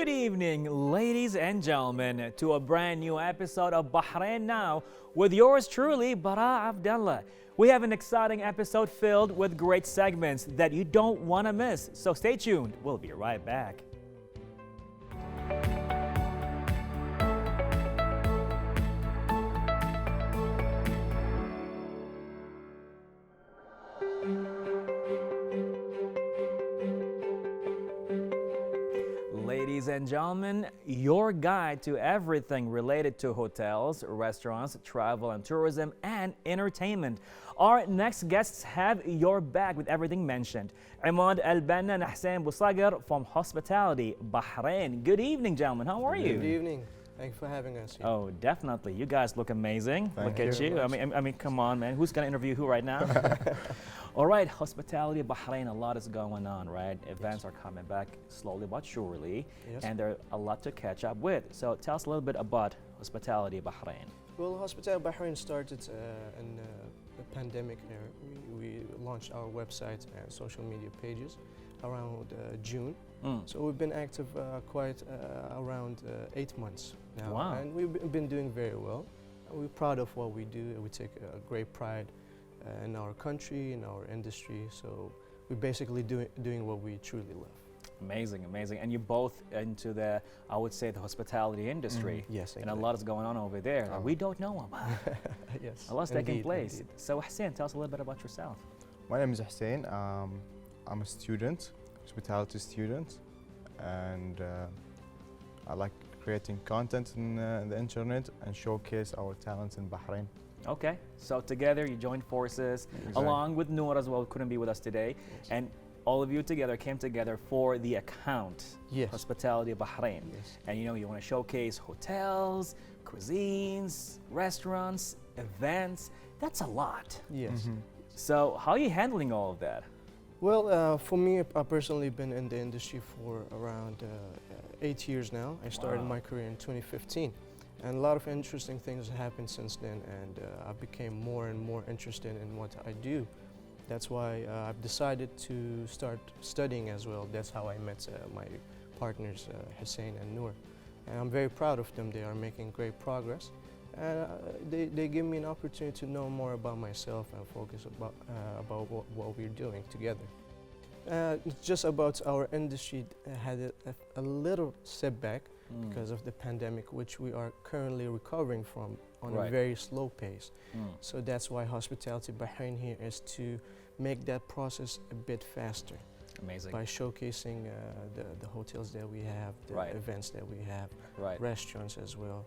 Good evening, ladies and gentlemen, to a brand new episode of Bahrain Now with yours truly, Bara Abdallah. We have an exciting episode filled with great segments that you don't want to miss. So stay tuned. We'll be right back. Ladies and gentlemen, your guide to everything related to hotels, restaurants, travel and tourism, and entertainment. Our next guests have your back with everything mentioned. Imad Al-Banna and Haitham Mahdi from Hospitality, Bahrain. Good evening, gentlemen. How are you? Good evening. Thanks for having us here. Oh, definitely. You guys look amazing. Thank look at you. you. I mean, come on, man. Who's going to interview who right now? All right, Hospitality Bahrain, a lot is going on, right? Events are coming back slowly but surely, and there are a lot to catch up with. So tell us a little bit about Hospitality Bahrain. Well, Hospitality Bahrain started in the pandemic era. We launched our website and social media pages around June. So we've been active quite around 8 months now. Wow. And we've been doing very well. We're proud of what we do. We take great pride in our country, in our industry. So we're basically doing what we truly love. Amazing, amazing. And you're both into the, I would say, the hospitality industry. Yes, And a lot is going on over there that we don't know about. Yes. A lot's taking indeed, place. indeed. So Hussein, tell us a little bit about yourself. My name is Hussein. I'm a student, hospitality student, and I like creating content in the internet and showcase our talents in Bahrain. Okay, so together you joined forces Exactly. along with Noor as well, who couldn't be with us today. And all of you together came together for the account, Yes. Hospitality Bahrain. Yes. And you know, you want to showcase hotels, cuisines, restaurants, events. That's a lot. Yes. So how are you handling all of that? Well, for me, I've personally been in the industry for around 8 years now. I started Wow. my career in 2015, and a lot of interesting things have happened since then, and I became more and more interested in what I do. That's why I've decided to start studying as well. That's how I met my partners, Hussein and Noor. And I'm very proud of them. They are making great progress. And they give me an opportunity to know more about myself and focus about what we're doing together. It's just about our industry had a little setback because of the pandemic, which we are currently recovering from on a very slow pace. So that's why Hospitality Bahrain here is to make that process a bit faster. Amazing. By showcasing the hotels that we have, the events that we have, restaurants as well.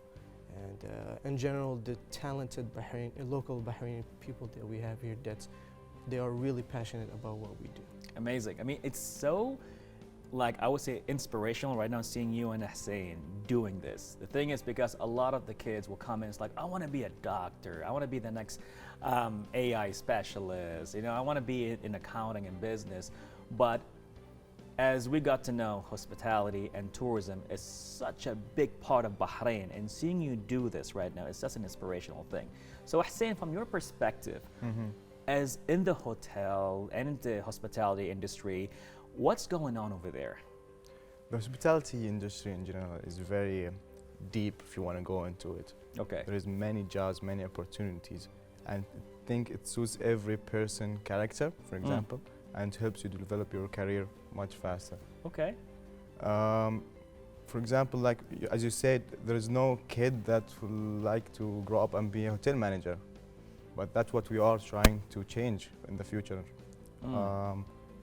And in general, the talented local Bahraini people that we have here, they are really passionate about what we do. Amazing. I mean, it's so, like, I would say inspirational right now seeing you and Hussein doing this. The thing is, because a lot of the kids will come in, it's like, I want to be a doctor. I want to be the next AI specialist. You know, I want to be in accounting and business. But as we got to know, hospitality and tourism is such a big part of Bahrain, and seeing you do this right now is such an inspirational thing. So Hussein, from your perspective, as in the hotel and in the hospitality industry, what's going on over there? The hospitality industry in general is very deep if you want to go into it. Okay. There is many jobs, many opportunities, and I think it suits every person character, for example, and helps you to develop your career much faster. Okay. For example, like as you said, there is no kid that would like to grow up and be a hotel manager, but that's what we are trying to change in the future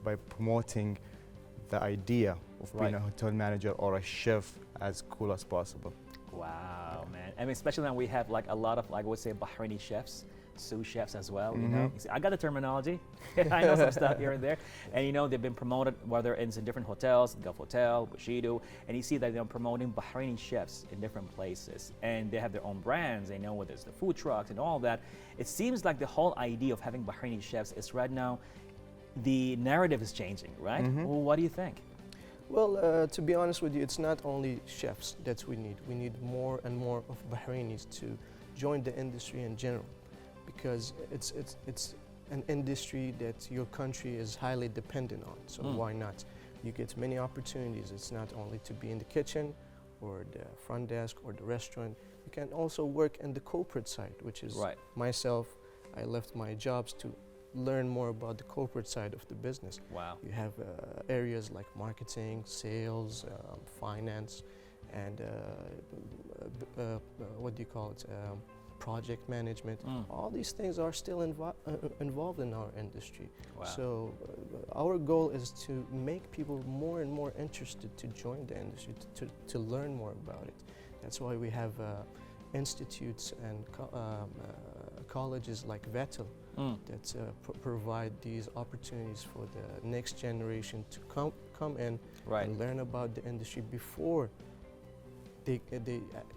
by promoting the idea of being a hotel manager or a chef as cool as possible. Wow, man. I mean, especially now we have like a lot of, like, I would say, Bahraini chefs, sous chefs as well, you know. You see, I got the terminology. I know some stuff here and there. And you know, they've been promoted, whether it's in different hotels, Gulf Hotel, Bushido, and you see that they're promoting Bahraini chefs in different places. And they have their own brands, they know whether it's the food trucks and all that. It seems like the whole idea of having Bahraini chefs is right now, the narrative is changing, right? Well, what do you think? Well, to be honest with you, it's not only chefs that we need. We need more and more of Bahrainis to join the industry in general, because it's an industry that your country is highly dependent on. So why not? you get many opportunities. It's not only to be in the kitchen or the front desk or the restaurant. You can also work in the corporate side, which is Right. myself. I left my jobs to learn more about the corporate side of the business. Wow. You have areas like marketing, sales, finance, and what do you call it? Project management. All these things are still involved in our industry. Wow. So our goal is to make people more and more interested to join the industry, to learn more about it. That's why we have institutes and colleges like Vettel that provide these opportunities for the next generation to come in Right. and learn about the industry before they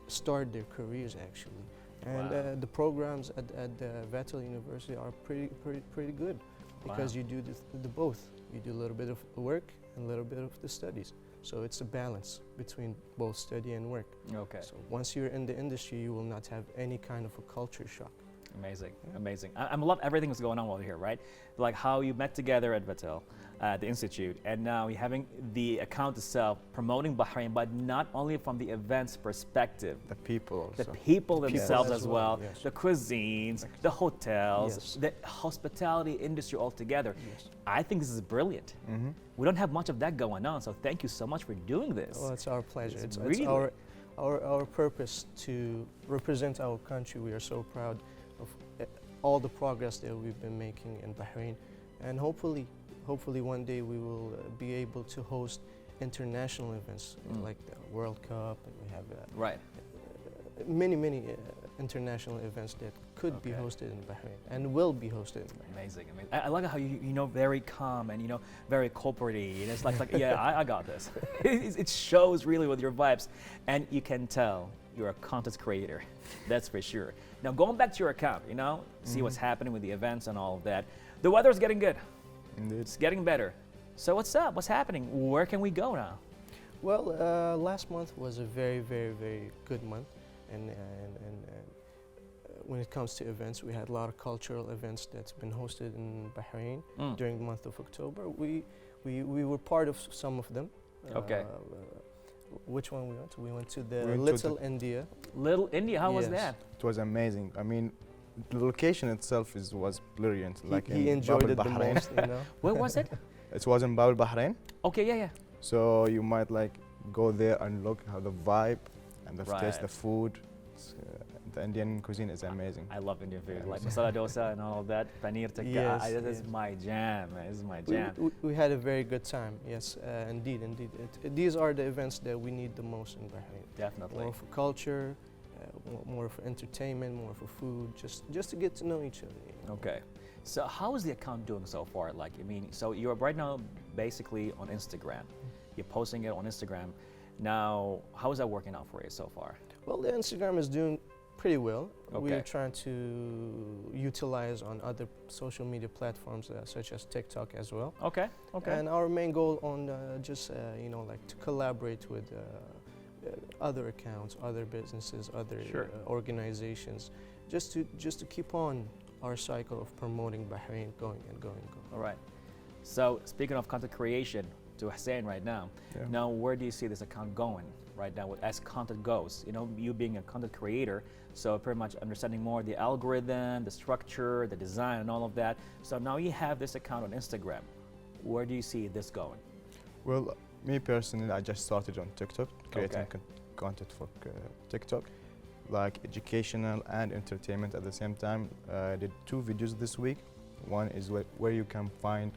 start their careers actually. And Wow. the programs at the Vettel University are pretty good because Wow. you do the both. You do a little bit of work and a little bit of the studies. So it's a balance between both study and work. Okay. So once you're in the industry, you will not have any kind of a culture shock. Amazing, amazing. I love everything that's going on over here, right? Like how you met together at Vettel, the institute, and now you're having the account itself promoting Bahrain, but not only from the events perspective, The people also. the people themselves as as well, well, yes. the cuisines, the hotels, Yes. the hospitality industry altogether. Yes. I think this is brilliant. We don't have much of that going on, so thank you so much for doing this. Well, it's our pleasure. It's It's really- our purpose to represent our country. We are so proud of all the progress that we've been making in Bahrain, and hopefully one day we will be able to host international events like the World Cup, and we have Right. many international events that could be Okay. hosted in Bahrain and will be hosted in Bahrain. Amazing, amazing. I like how you know very calm and very corporate-y. And it's like yeah, I got this. It shows really with your vibes, and you can tell you're a content creator. That's for sure. Now going back to your account, see what's happening with the events and all of that. The weather's getting good. Indeed. It's getting better. So what's up? What's happening? Where can we go now? Well, last month was a very good month, and when it comes to events, we had a lot of cultural events that's been hosted in Bahrain during the month of October. We were part of some of them. Okay. Which one we went to? We went to We the went to Little India. Little India, how was Yes. that? It was amazing. I mean, the location itself was brilliant. Like He in enjoyed Babel, it the Bahrain. most, you know. Where was it? It was in Babel, Bahrain. Okay, yeah. So you might like go there and look how the vibe and the taste, Right. the food. The Indian cuisine is amazing. I love Indian food, like masala dosa and all of that. Paneer tikka. Yes, This is yes. my jam. Man. This is my jam. We had a very good time. Yes, indeed. These are the events that we need the most in Bahrain. Definitely. More for culture, more for entertainment, more for food, just to get to know each other. Okay. So how is the account doing so far? Like, I mean, so you're right now basically on Instagram. You're posting it on Instagram. Now, how is that working out for you so far? Well, the Instagram is doing pretty well. Okay. We're trying to utilize on other social media platforms such as TikTok as well. Okay. Okay. And our main goal on just like to collaborate with other accounts, other businesses, other Sure. organizations, just to keep on our cycle of promoting Bahrain going. All right. So speaking of content creation, to Hussein right now. Yeah. Now, where do you see this account going right now as content goes? You being a content creator, so pretty much understanding more the algorithm, the structure, the design, and all of that. So now you have this account on Instagram. Where do you see this going? Well, me personally, I just started on TikTok, creating Okay. content for TikTok, like educational and entertainment at the same time. I did 2 videos this week. One is where you can find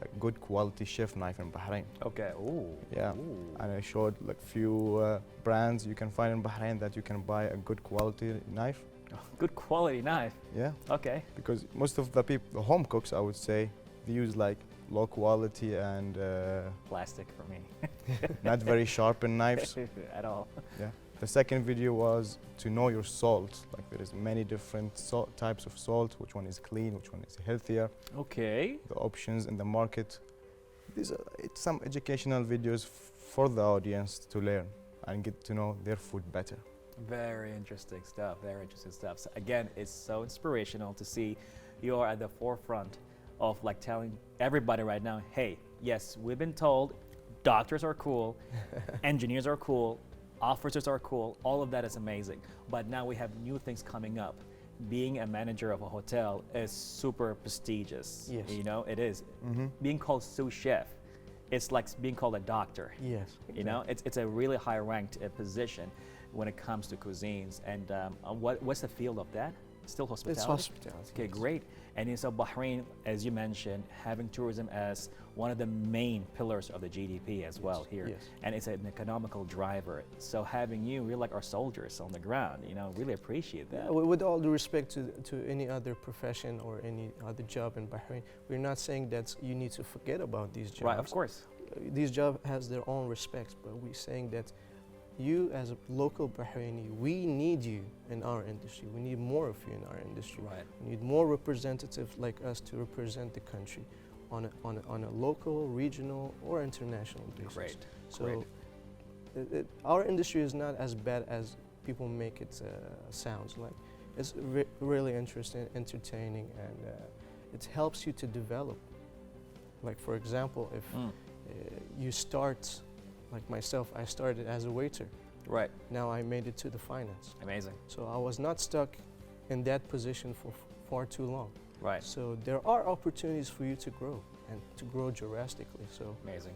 a good quality chef knife in Bahrain. Okay. Ooh. Yeah. Ooh. And I showed like few brands you can find in Bahrain that you can buy a good quality knife. Good quality knife. Yeah, Okay. because most of the people, the home cooks, I would say, they use like low quality and Plastic for me. not very sharpened knives. At all. Yeah. The second video was to know your salt. Like there is many different types of salt. Which one is clean? Which one is healthier? Okay. The options in the market. These are some educational videos for the audience to learn and get to know their food better. Very interesting stuff. Very interesting stuff. So again, it's so inspirational to see you are at the forefront of like telling everybody right now, hey, yes, we've been told doctors are cool, engineers are cool, officers are cool, all of that is amazing. But now we have new things coming up. Being a manager of a hotel is super prestigious. Yes. You know, it is. Being called sous chef, it's like being called a doctor. Yes. You know, it's a really high ranked position when it comes to cuisines. And what's the field of that? Still hospitality? It's hospitality. Okay, great. And so Bahrain, as you mentioned, having tourism as one of the main pillars of the GDP as well here. Yes. And it's an economical driver. So having you, we're like our soldiers on the ground, you know, really appreciate that. With all due respect to any other profession or any other job in Bahrain, we're not saying that you need to forget about these jobs. Right, of course. These jobs has their own respects, but we're saying that you as a local Bahraini, we need you in our industry. We need more of you in our industry. Right. We need more representatives like us to represent the country on a local, regional, or international basis. Great. So our industry is not as bad as people make it sounds like. It's really interesting, entertaining, and it helps you to develop. Like for example, if you start, like myself, I started as a waiter. Right. Now I made it to the finance. Amazing. So I was not stuck in that position for far too long. Right. So there are opportunities for you to grow and to grow drastically. So Amazing.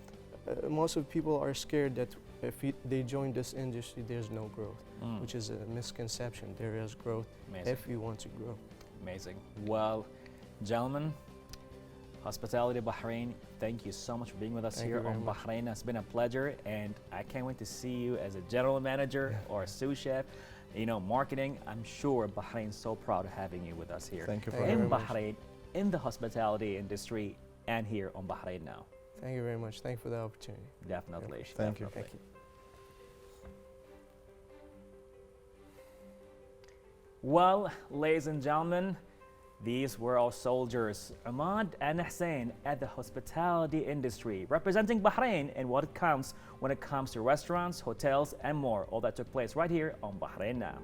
most of the people are scared that if they join this industry, there's no growth, which is a misconception. There is growth Amazing. if you want to grow. Amazing. Well, gentlemen, Hospitality Bahrain, thank you so much for being with us Thank here you very on much. Bahrain. It's been a pleasure, and I can't wait to see you as a general manager or a sous chef. You know, marketing, I'm sure Bahrain's so proud of having you with us here. Thank you for Thank you in having me. very much. Bahrain, in the hospitality industry, and here on Bahrain Now. Thank you very much. Thank you for the opportunity. Definitely. Thank you. definitely. Thank you. Well, ladies and gentlemen, these were our soldiers, Ahmad and Hussein, at the hospitality industry, representing Bahrain and what it counts when it comes to restaurants, hotels, and more. All that took place right here on Bahrain Now.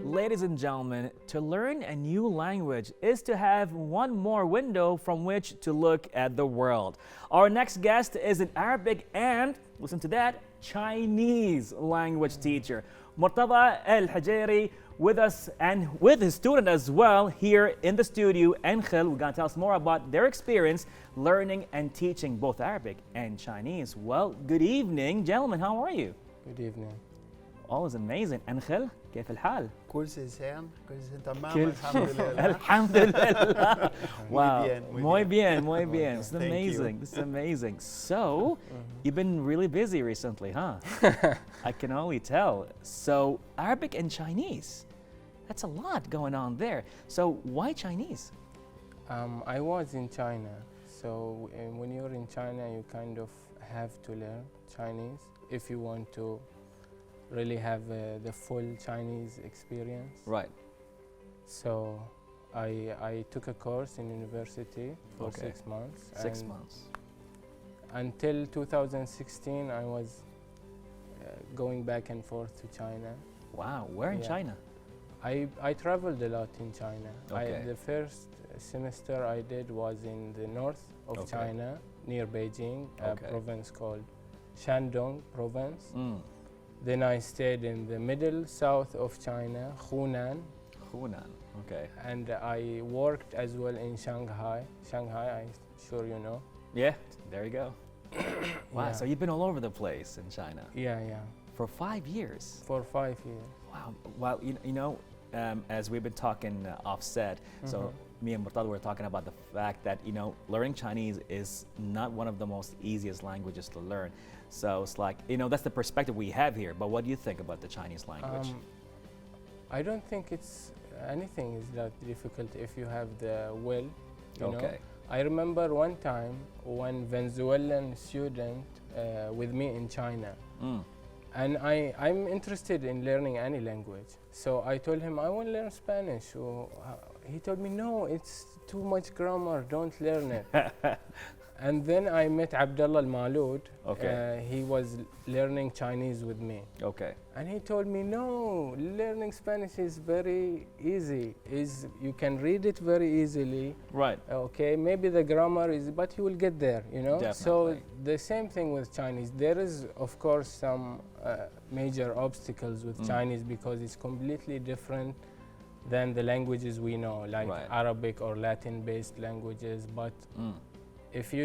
Ladies and gentlemen, to learn a new language is to have one more window from which to look at the world. Our next guest is an Arabic and, listen to that, Chinese language teacher, Murtada El Hajeri, with us and with his student as well here in the studio. Angel, we're going to tell us more about their experience learning and teaching both Arabic and Chinese. Well, good evening, gentlemen. How are you? Good evening. All is amazing. Angel, كيف الحال? كل شيء زين كل شيء تمام كل الحمد لله الحمد لله. Wow. Muy bien, Muy bien. This is Thank you. amazing. This is amazing. So, you've been really busy recently, huh? I can only tell. So, Arabic and Chinese. That's a lot going on there. So, why Chinese? I was in China, so when you're in China, you kind of have to learn Chinese if you want to really have the full Chinese experience. Right. So I took a course in university for Okay. 6 months. 6 and months. Until 2016, I was going back and forth to China. Wow. Where in Yeah. China? I traveled a lot in China. Okay. The first semester I did was in the north of Okay. China, near Beijing, a Okay. province called Shandong province. Mm. Then I stayed in the middle south of China, Hunan, Hunan. Okay. and I worked as well in Shanghai. Shanghai, I'm sure you know. Yeah. There you go. Wow. Yeah. So you've been all over the place in China Yeah, yeah, for 5 years. for 5 years. Wow. Well, you know, as we've been talking offset, so me and Murtada were talking about the fact that, you know, learning Chinese is not one of the most easiest languages to learn. So it's like, you know, that's the perspective we have here. But what do you think about the Chinese language? I don't think it's anything is that difficult if you have the will. You know? Okay. I remember one time one Venezuelan student with me in China, Mm. and I'm interested in learning any language. So I told him I want to learn Spanish. So he told me, no, it's too much grammar, don't learn it. And then I met Abdullah al-Maloud. Okay. He was learning Chinese with me. Okay. And he told me, no, learning Spanish is very easy. You can read it very easily. Right. Okay, maybe the grammar is, but you will get there, you know? So Definitely. the same thing with Chinese. There is, of course, some major obstacles with Chinese because it's completely different than the languages we know, like Right. Arabic or Latin-based languages. But if you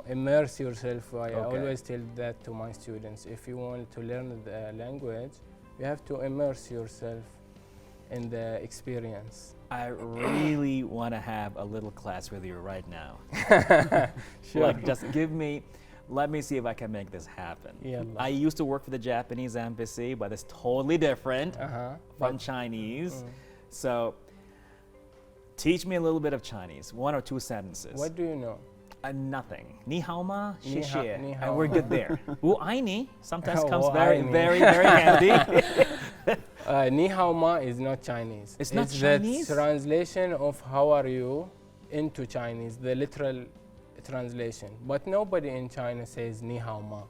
immerse yourself. I Okay. always tell that to my students. If you want to learn the language, you have to immerse yourself in the experience. I really want to have a little class with you right now. Sure. Like, just let me see if I can make this happen. Yalla. I used to work for the Japanese embassy, but it's totally different from But- Chinese. So, teach me a little bit of Chinese, 1 or 2 sentences. What do you know? Nothing. Ni hao ma, Ni xie hao- xie. ni And hao we're ma. good there. Wu ai ni sometimes Oh, comes wu very, ai ni. very, very handy. Ni hao ma is not Chinese. It's not Chinese? the translation of how are you into Chinese, the literal translation. But nobody in China says ni hao ma.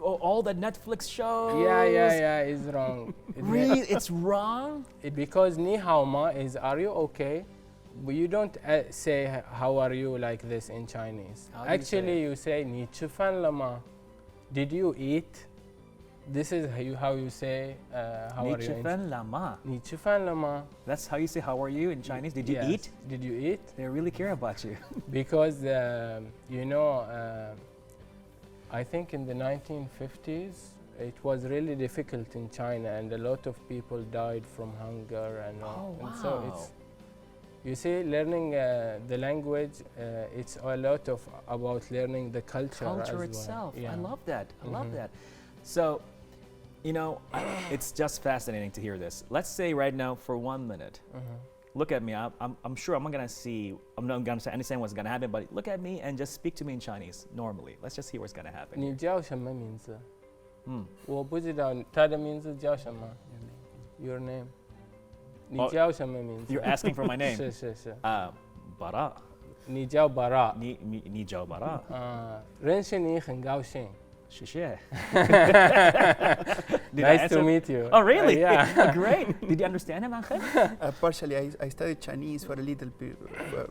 All the Netflix shows. Yeah, it's wrong. Really? It's wrong? Because ni hao ma is are you okay? But you don't say how are you like this in Chinese. How do you say Actually, you say ni chi fan lama. Did you eat? This is how you say how Ni are you. chifen lama. Ni chi fan lama. That's how you say how are you in Chinese? Did you Yes. eat? Did you eat? They really care about you. Because I think in the 1950s it was really difficult in China, and a lot of people died from hunger and all. Oh, And so wow. it's, you see, learning the language, it's a lot of about learning the culture as well. itself. Yeah. I love that. I love Mhm. that. So, it's just fascinating to hear this. Let's say right now for 1 minute, look at me. I'm sure I'm not gonna say anything what's gonna happen, but look at me and just speak to me in Chinese normally. Let's just see what's gonna happen. 你叫什么名字？ 我不知道他的名字叫什么。Your name。你叫什么名字？ You're asking for my name. 是。 Bara. 你叫 Bara。你叫 Bara. 认识你很高兴。谢谢. Nice to meet you. Oh, really? Yeah. Great. Did you understand him, Angel? Partially, I studied Chinese for a little bit.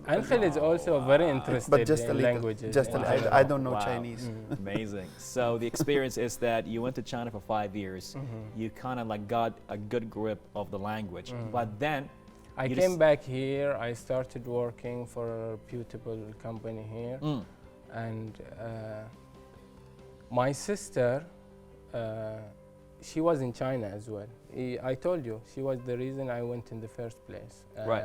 Angel is also very interested just a in little, languages. just a Yeah. little. I don't know Wow. Chinese. Amazing. So the experience is that you went to China for 5 years. You kind of like got a good grip of the language, but then I you came just- back here. I started working for a reputable company here, and my sister, she was in China as well. I told you she was the reason I went in the first place. Right.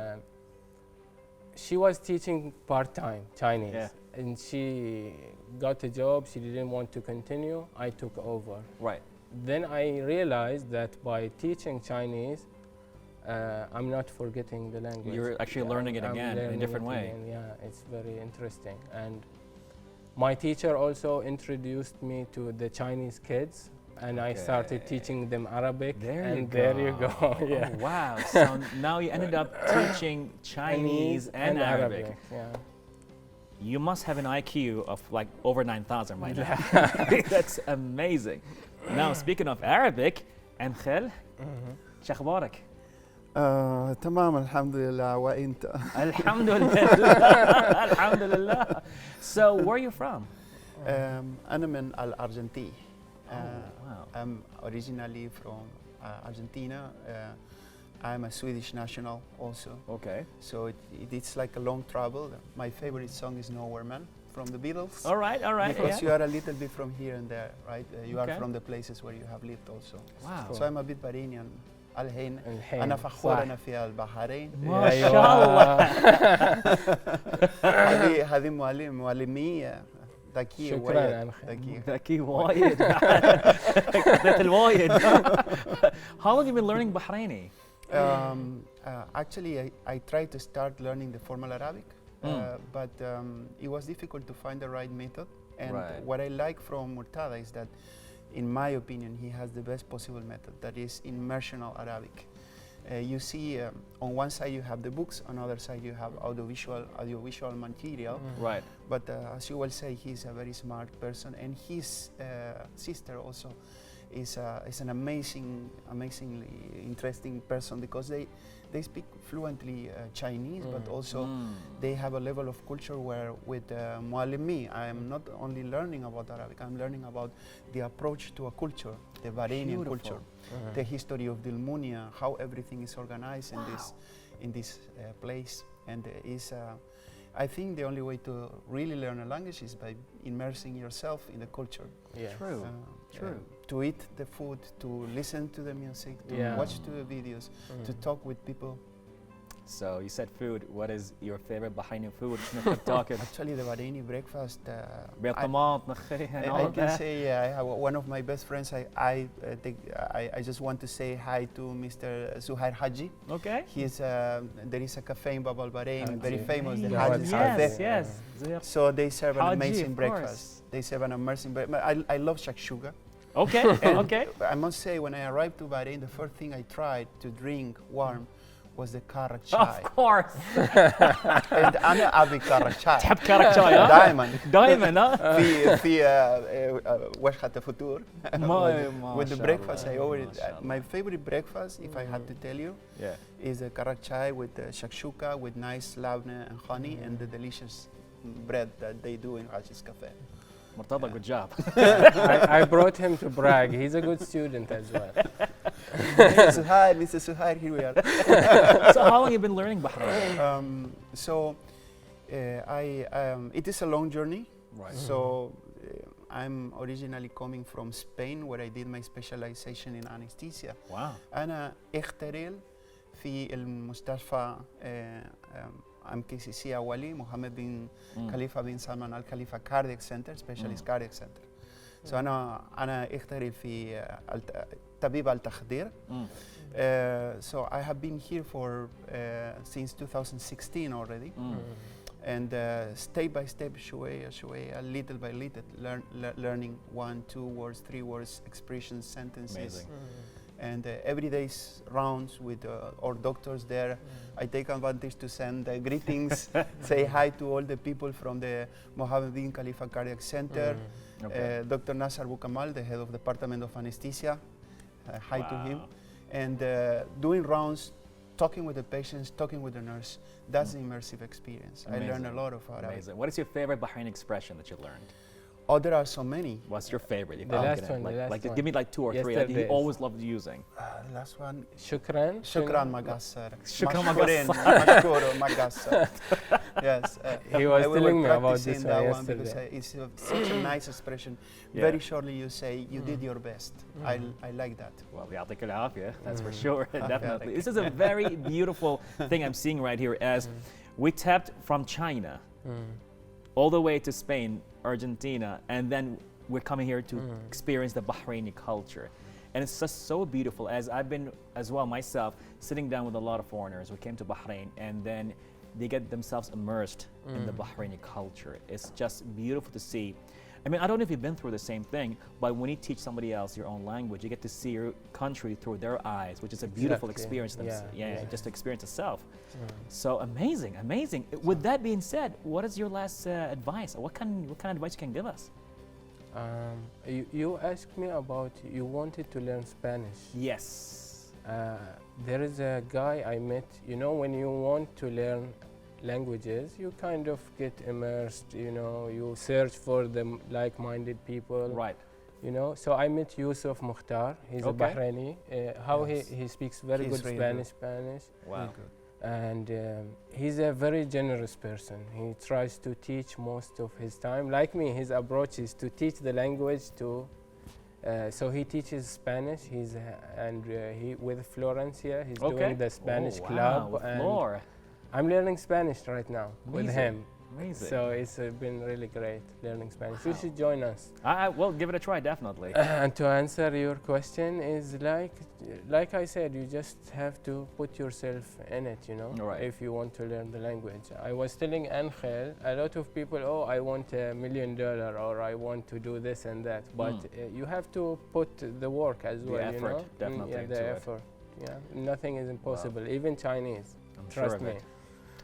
She was teaching part-time Chinese, Yeah. and she got a job. She didn't want to continue. I took over. right. Then I realized that by teaching Chinese, I'm not forgetting the language. You're actually learning it I'm again in a learning different it way. again. Yeah, it's very interesting. And my teacher also introduced me to the Chinese kids, and I started Okay. teaching them Arabic. There and you go. there you go. Yeah. Oh, wow. So now you ended up teaching Chinese and Arabic. Yeah. You must have an IQ of like over 9,000 right now. That's amazing. Now, speaking of Arabic, Angel, شخبارك؟ تمام الحمد لله وانت. Alhamdulillah. Alhamdulillah. So, where are you from? أنا من الأرجنتين. Wow. I'm originally from Argentina. I'm a Swedish national also. Okay. So it's like a long travel. My favorite song is Nowhere Man from the Beatles. All right. Because Yeah. you are a little bit from here and there, right? You Okay. are from the places where you have lived also. Wow. So I'm a bit Bahrainian. الحين الحين أنا فخور صح. أنا في البحرين. ما شاء الله. هذه معلمي ذكي شكراً وايد. أخي. ذكي. ذكي وايد. ذات الوايد. How long have you been learning Bahraini? Actually, I tried to start learning the formal Arabic, but it was difficult to find the right method. And Right. what I like from Murtada is that, in my opinion, he has the best possible method, that is immersional Arabic. You see, on one side you have the books, on the other side you have audiovisual material. Right. But as you will say, he's a very smart person, and his sister also is an amazingly interesting person, because they speak fluently Chinese, but also they have a level of culture where with Muallimi, I am not only learning about Arabic, I'm learning about the approach to a culture, the Bahraini culture, the history of Dilmunia, how everything is organized in this place, and I think the only way to really learn a language is by immersing yourself in the culture. Yeah. True. True. To eat the food, to listen to the music, to watch the videos, to talk with people. So you said food. What is your favorite Bahraini food? Talking. Actually, the Bahraini breakfast. I I can say I have one of my best friends. I just want to say hi to Mr. Zuhair Haji. Okay. He's there is a cafe in Bab al Bahrain, very famous. The Yeah. Haji's Yes, Cafe. yes. So they serve an Haji, amazing of breakfast. They serve an amazing breakfast. I love shakshuka. Okay. And Okay. I must say, when I arrived to Bahrain, the first thing I tried to drink warm was the karak chai. Of course. And أنا أبي كارك شاي. تحب كرك شاي ها؟ دائما دائما ها؟ في وجبة الفطور. With the breakfast, I always my favorite breakfast, if I had to tell you, is a karak chai with shakshuka, with nice labneh and honey, and the delicious bread that they do in Haji's Cafe. مرتضى, good job. I brought him to brag. He's a good student as well. Mr. Suhair, here we are. So how long have you been learning Bahraini? It is a long journey. Right. So I'm originally coming from Spain, where I did my specialization in anesthesia. Wow. أنا اخترل في المستشفى MKCC أولي محمد بن خليفة بن سلمان Al Khalifa Cardiac Center, Specialist Cardiac Center. So أنا اخترل في طبيب التخدير. So I have been here for since 2016 already. And step by step, شوية, little by little, learning 1, 2 words, 3 words, expressions, sentences. Amazing. And every day's rounds with our doctors there, I take advantage to send greetings, say hi to all the people from the Mohammed bin Khalifa Cardiac Center. Dr. Nasser Boukamal, the head of the Department of Anesthesia, hi to him. And doing rounds, talking with the patients, talking with the nurse. That's the immersive experience. Amazing. I learned a lot of Arabic. Amazing. What is your favorite Bahraini expression that you learned? Oh, there are so many. What's your favorite? You The can last get it. one, the last like one. give me like 2 or 3 that you Yesterday's. always loved using. The last one. Shukran. Shukran Magassar. Shukran Mashkurin, Magassar. Mashkuro Magassar. Yes. He was we telling were me about practicing this that one one because yesterday. it's such a nice expression. Yeah. Very shortly you say, you did your best. I like that. Well, يعطيك العافية, that's for sure, definitely. This is a very beautiful thing I'm seeing right here, as we tapped from China all the way to Spain, Argentina, and then we're coming here to experience the Bahraini culture. And it's just so beautiful, as I've been as well myself sitting down with a lot of foreigners who came to Bahrain, and then they get themselves immersed in the Bahraini culture. It's just beautiful to see. I mean, I don't know if you've been through the same thing, but when you teach somebody else your own language, you get to see your country through their eyes, which is a beautiful experience. Just to experience itself. So amazing, amazing. With that being said, what is your last advice? What kind of advice you can give us? You asked me about you wanted to learn Spanish. Yes. There is a guy I met. You know, when you want to learn languages, you kind of get immersed. You know, you search for the like-minded people. Right. You know, so I met Yusuf Mukhtar. He's a Bahraini. He speaks very good Spanish. Wow. And he's a very generous person. He tries to teach most of his time. Like me, his approach is to teach the language to. So he teaches Spanish. He with Florencia. He's doing the Spanish club. With and Flor. I'm learning Spanish right now with him. Amazing. So it's been really great learning Spanish. You should join us. Well, give it a try, definitely. And to answer your question is like I said, you just have to put yourself in it, you know, if you want to learn the language. I was telling Angel, a lot of people, I want $1 million or I want to do this and that. But you have to put the work as well, effort, you know? definitely. The effort. Yeah, nothing is impossible. Even Chinese. I'm sure Trust of me. it.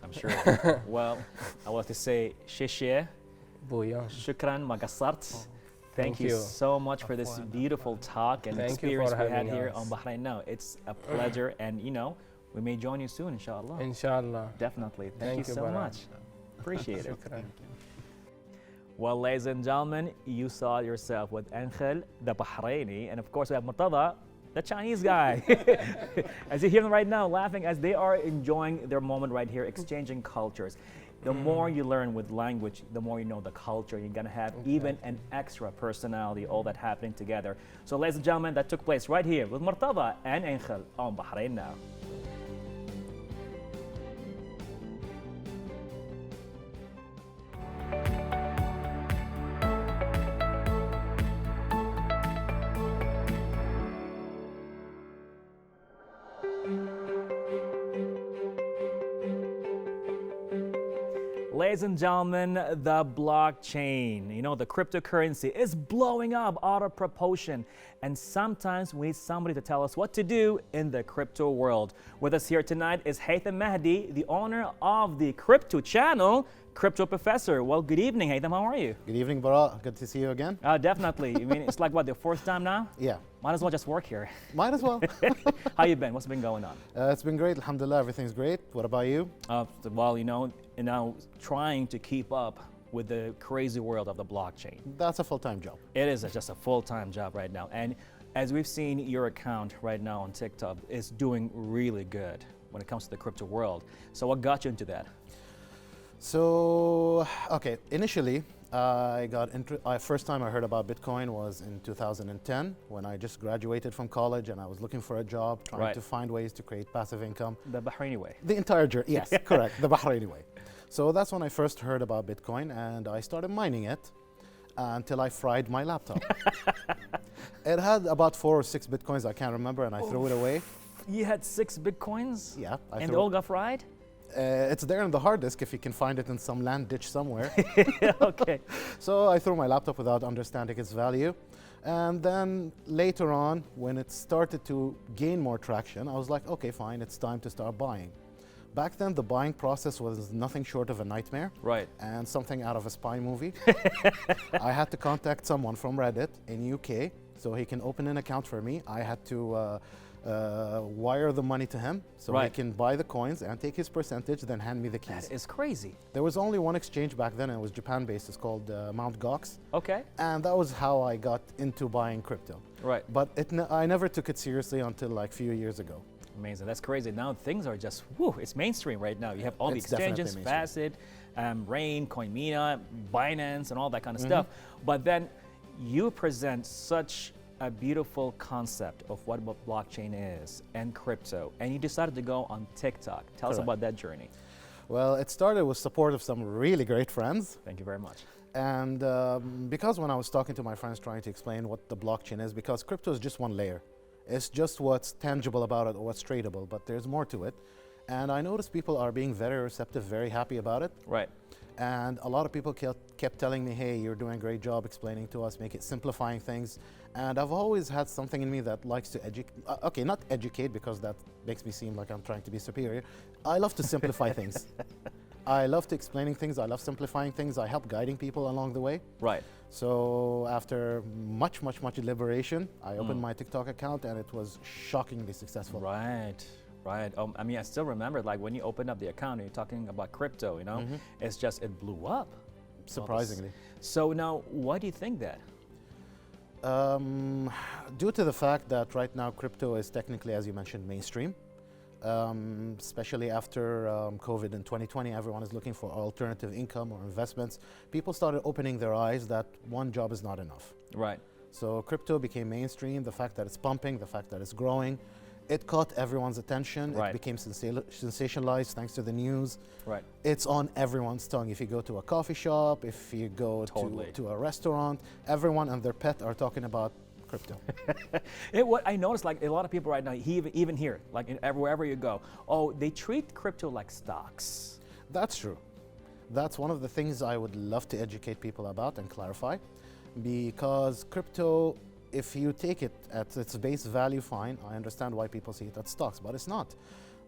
I'm sure of it. Well, I want to say shishie, Booyah. shukran, ma qassart. Thank Thank you you. so much for this beautiful talk and Thank you experience for we had having here us. on Bahrain Now. It's a pleasure, and you know, we may join you soon, inshallah. Inshallah. Definitely. Thank you so Baran. much. Appreciate it. Shukran. Well, ladies and gentlemen, you saw yourself with Angel, the Bahraini, and of course we have Murtada, the Chinese guy. As you hear them right now, laughing as they are enjoying their moment right here, exchanging cultures. The more you learn with language, the more you know the culture. You're gonna have even an extra personality, all that happening together. So, ladies and gentlemen, that took place right here with Murtada and Angel on Bahrain Now. Ladies and gentlemen, the blockchain, you know, the cryptocurrency is blowing up out of proportion. And sometimes we need somebody to tell us what to do in the crypto world. With us here tonight is Haitham Mahdi, the owner of the crypto channel, Crypto Professor. Well, good evening, Haitham. How are you? Good evening, Bara. Good to see you again. Definitely. I mean, it's like, what, the fourth time now? Yeah, Might as well just work here. might as well. How you been? What's been going on? It's been great. Alhamdulillah, everything's great. What about you? Well, you know, trying to keep up with the crazy world of the blockchain. That's a full-time job. It is just a full-time job right now. And as we've seen, your account right now on TikTok is doing really good when it comes to the crypto world. So what got you into that? So, okay, initially, first time I heard about Bitcoin was in 2010 when I just graduated from college and I was looking for a job, trying to find ways to create passive income. The Bahraini way. The entire journey, yes, correct, the Bahraini way. So that's when I first heard about Bitcoin and I started mining it until I fried my laptop. It had about 4 or 6 Bitcoins, I can't remember, and I threw it away. You had 6 Bitcoins? Yeah. And they all got fried? It's there in the hard disk if you can find it in some land ditch somewhere. Okay. So I threw my laptop without understanding its value. And then later on, when it started to gain more traction, I was like, okay, fine, it's time to start buying. Back then, the buying process was nothing short of a nightmare. Right. And something out of a spy movie. I had to contact someone from Reddit in UK so he can open an account for me. I had to wire the money to him so he can buy the coins and take his percentage, then hand me the keys. That is crazy. There was only one exchange back then, and it was Japan-based. It's called Mt. Gox. Okay. And that was how I got into buying crypto. Right. But I never took it seriously until like a few years ago. Amazing. That's crazy. Now things are just, whew, it's mainstream right now. You have all the It's definitely exchanges, mainstream. Facet, Rain, Coinmina, Binance, and all that kind of stuff. But then you present such a beautiful concept of what blockchain is and crypto, and you decided to go on TikTok. Tell us Correct. about that journey. Well, it started with support of some really great friends. Thank you very much. And because when I was talking to my friends trying to explain what the blockchain is, because crypto is just one layer. It's just what's tangible about it or what's tradable, but there's more to it. And I noticed people are being very receptive, very happy about it. Right. And a lot of people kept telling me, hey, you're doing a great job explaining to us, simplifying things. And I've always had something in me that likes to educate, okay, not educate because that makes me seem like I'm trying to be superior. I love to simplify things. I love to explaining things, I love simplifying things, I help guiding people along the way. Right. So after much deliberation, I opened my TikTok account and it was shockingly successful. Right. Right. I mean, I still remember, like, when you opened up the account and you're talking about crypto, you know, it's just, it blew up. Surprisingly. So now, why do you think that? Due to the fact that right now crypto is technically, as you mentioned, mainstream, especially after COVID in 2020, everyone is looking for alternative income or investments. People started opening their eyes that one job is not enough. Right. So crypto became mainstream, the fact that it's pumping, the fact that it's growing. It caught everyone's attention. Right. It became sensationalized thanks to the news. Right. It's on everyone's tongue. If you go to a coffee shop, if you go to a restaurant, everyone and their pet are talking about crypto. What I noticed, like a lot of people right now, even here, like wherever you go, they treat crypto like stocks. That's true. That's one of the things I would love to educate people about and clarify, because crypto if you take it at its base value, fine, I understand why people see it as stocks, but it's not.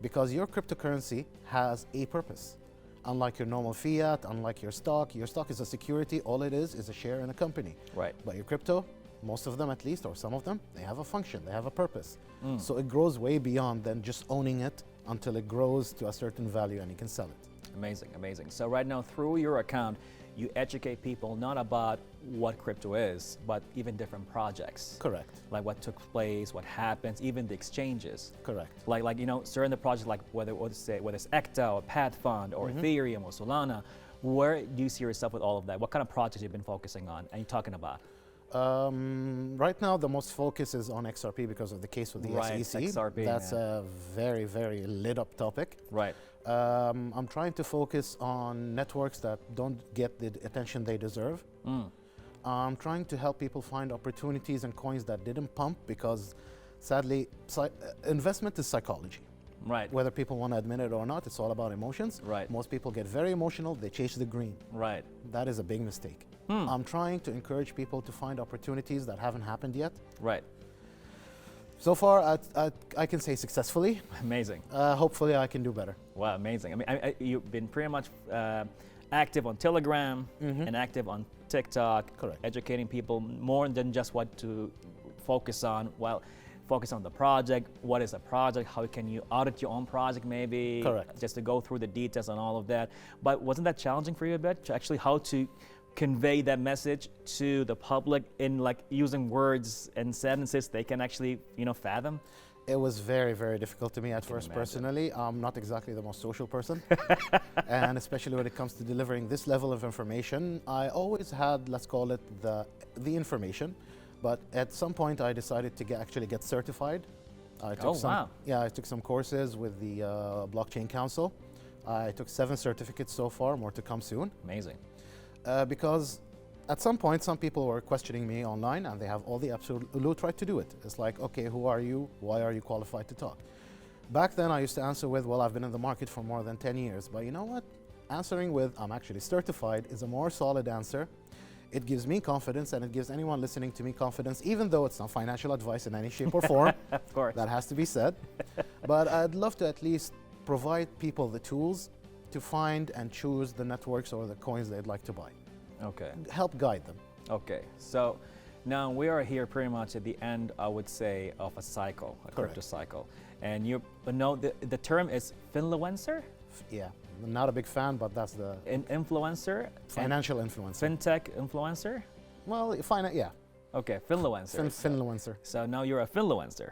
Because your cryptocurrency has a purpose. Unlike your normal fiat, unlike your stock is a security, all it is a share in a company. Right. But your crypto, most of them at least, or some of them, they have a function, they have a purpose. Mm. So it grows way beyond than just owning it until it grows to a certain value and you can sell it. Amazing, amazing. So right now, through your account, you educate people not about what crypto is, but even different projects. Correct. Like what took place, what happens, even the exchanges. Correct. Like you know, certain the projects, like whether it's Ecta or Pad Fund or Ethereum or Solana, where do you see yourself with all of that? What kind of projects you've been focusing on and you talking about? Right now, the most focus is on XRP because of the case with the Right, SEC. XRP, That's yeah. a very, very lit up topic. Right. I'm trying to focus on networks that don't get the attention they deserve. Mm. I'm trying to help people find opportunities and coins that didn't pump because, sadly, investment is psychology. Right. Whether people want to admit it or not, it's all about emotions. Right. Most people get very emotional, they chase the green. Right. That is a big mistake. Hmm. I'm trying to encourage people to find opportunities that haven't happened yet. Right. So far, I can say successfully. Amazing. Hopefully, I can do better. Wow, amazing. I mean, you've been pretty much active on Telegram and active on TikTok, Correct. educating people more than just what to focus on. Well, focus on the project. What is a project? How can you audit your own project maybe? Correct. Just to go through the details on all of that. But wasn't that challenging for you a bit? To actually how to convey that message to the public in like using words and sentences they can actually, you know, fathom? It was very, very difficult to me at first, imagine. personally. I'm not exactly the most social person. And especially when it comes to delivering this level of information, I always had, let's call it the information. But at some point, I decided to actually get certified. I took I took some courses with the Blockchain Council. I took 7 certificates so far, more to come soon. Amazing. Because at some point, some people were questioning me online and they have all the absolute right to do it. It's like, okay, who are you? Why are you qualified to talk? Back then, I used to answer with, well, I've been in the market for more than 10 years. But you know what? Answering with, I'm actually certified is a more solid answer. It gives me confidence and it gives anyone listening to me confidence, even though it's not financial advice in any shape or form. Of course. That has to be said. But I'd love to at least provide people the tools to find and choose the networks or the coins they'd like to buy. Okay. Help guide them. Okay. So now we are here pretty much at the end, I would say, of a cycle, a crypto cycle. And you know the term is finfluencer? Yeah, I'm not a big fan, but that's the Influencer? financial influencer. Fintech influencer? Well, yeah, Okay, finfluencer. finfluencer. So now you're a finfluencer.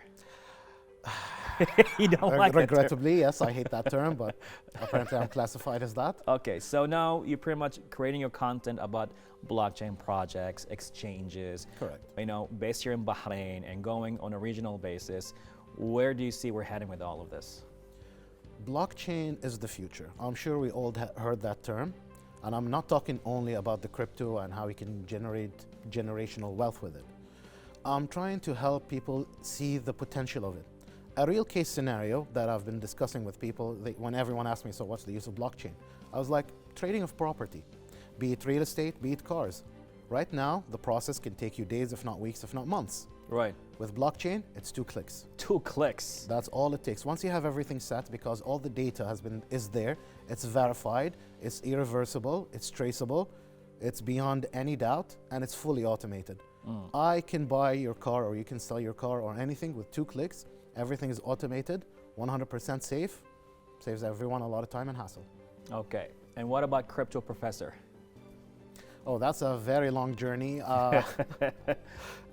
You don't like that term. Regrettably, yes, I hate that term, but apparently I'm classified as that. Okay, so now you're pretty much creating your content about blockchain projects, exchanges. Correct. You know, based here in Bahrain and going on a regional basis. Where do you see we're heading with all of this? Blockchain is the future. I'm sure we all heard that term. And I'm not talking only about the crypto and how we can generate generational wealth with it. I'm trying to help people see the potential of it. A real case scenario that I've been discussing with people, when everyone asks me, so what's the use of blockchain? I was like, trading of property, be it real estate, be it cars. Right now, the process can take you days, if not weeks, if not months. Right. With blockchain, it's 2 clicks. 2 clicks. That's all it takes. Once you have everything set, because all the data is there, it's verified, it's irreversible, it's traceable, it's beyond any doubt, and it's fully automated. I can buy your car or you can sell your car or anything with 2 clicks. Everything is automated, 100% safe, saves everyone a lot of time and hassle. Okay. And what about crypto professor? Oh, that's a very long journey.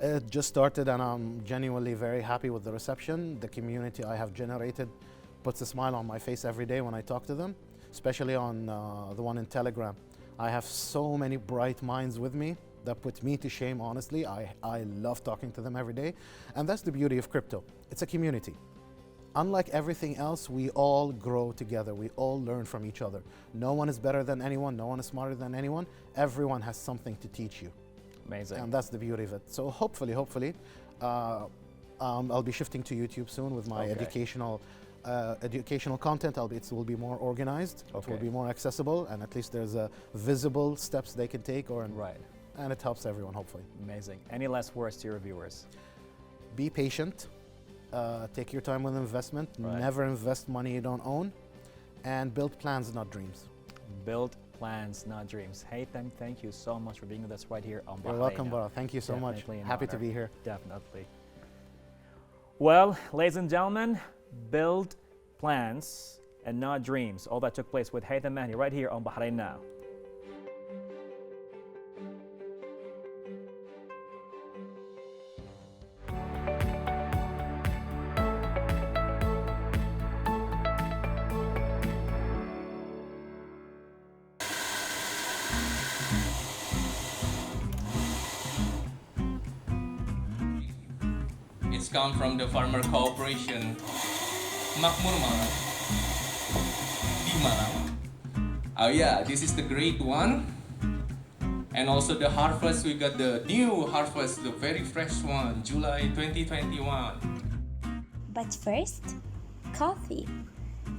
It just started and I'm genuinely very happy with the reception. The community I have generated puts a smile on my face every day when I talk to them, especially on the one in Telegram. I have so many bright minds with me that put me to shame, honestly. I love talking to them every day. And that's the beauty of crypto. It's a community. Unlike everything else, we all grow together. We all learn from each other. No one is better than anyone. No one is smarter than anyone. Everyone has something to teach you. Amazing. And that's the beauty of it. So hopefully, I'll be shifting to YouTube soon with my educational content. It will be more organized. It will be more accessible, and at least there's visible steps they can take. Right. and it helps everyone, hopefully. Amazing. Any last words to your viewers? Be patient, take your time with investment, Right. never invest money you don't own, and build plans, not dreams. Build plans, not dreams. Haitham, thank you so much for being with us right here on Bahrain You're welcome, Now. Bara. Thank you so much. Definitely an Happy to honor. be here. Definitely. Well, ladies and gentlemen, build plans and not dreams. All that took place with Haitham Mahdi right here on Bahrain Now. It's come from the Farmer Cooperation Makmur Malang di Malang. Oh yeah, this is the great one. And also the harvest, we got the new harvest, the very fresh one, July 2021. But first, coffee.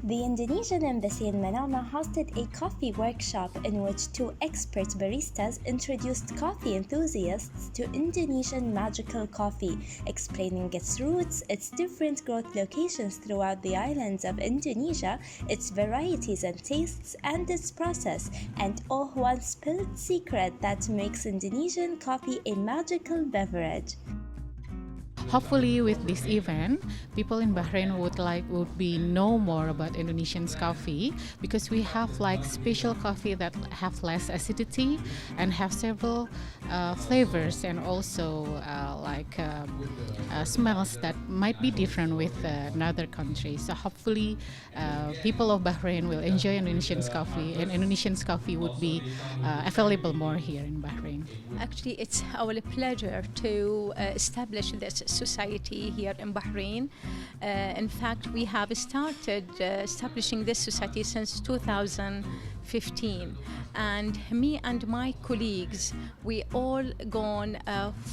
The Indonesian Embassy in Manama hosted a coffee workshop in which two expert baristas introduced coffee enthusiasts to Indonesian magical coffee, explaining its roots, its different growth locations throughout the islands of Indonesia, its varieties and tastes, and its process, and one spilled secret that makes Indonesian coffee a magical beverage. Hopefully, with this event, people in Bahrain would know more about Indonesian coffee, because we have special coffee that have less acidity and have several flavors, and also smells that might be different with another country. So hopefully, people of Bahrain will enjoy Indonesian coffee, and Indonesian coffee would be available more here in Bahrain. Actually, it's our pleasure to establish this society here in Bahrain. In fact, we have started establishing this society since 2015, and me and my colleagues, we all gone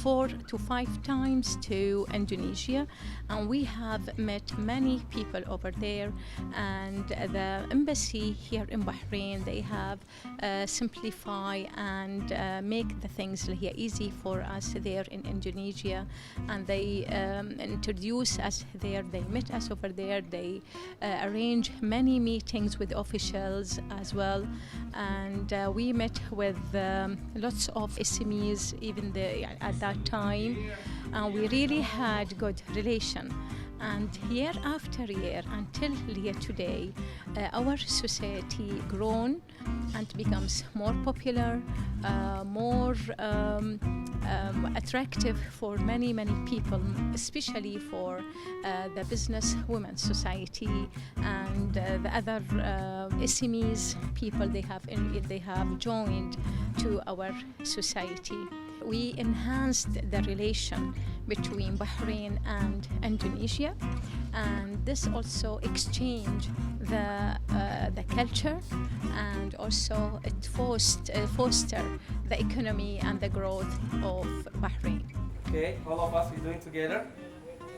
4 to 5 times to Indonesia, and we have met many people over there. And the embassy here in Bahrain, they have simplify and make the things here easy for us there in Indonesia, and they introduce us there, they met us over there, they arrange many meetings with officials as well, and we met with lots of SMEs even at that time, and we really had good relation. And year after year, until here today, our society grown and becomes more popular, more attractive for many people, especially for the business women society and the other SMEs people they have joined to our society. We enhanced the relation between Bahrain and Indonesia, and this also exchanged the culture, and also it foster the economy and the growth of Bahrain. Okay, all of us we're doing together,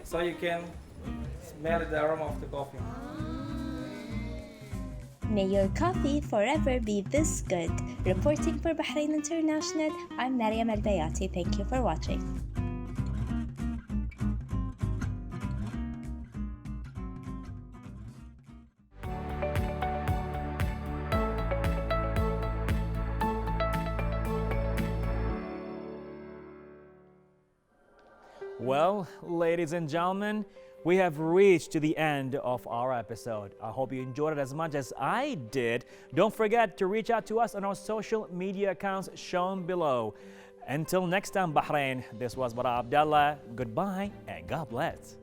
so you can smell the aroma of the coffee. May your coffee forever be this good. Reporting for Bahrain International, I'm Mariam Al-Bayati. Thank you for watching. Well, ladies and gentlemen, we have reached to the end of our episode. I hope you enjoyed it as much as I did. Don't forget to reach out to us on our social media accounts shown below. Until next time, Bahrain, this was Bara Abdallah. Goodbye and God bless.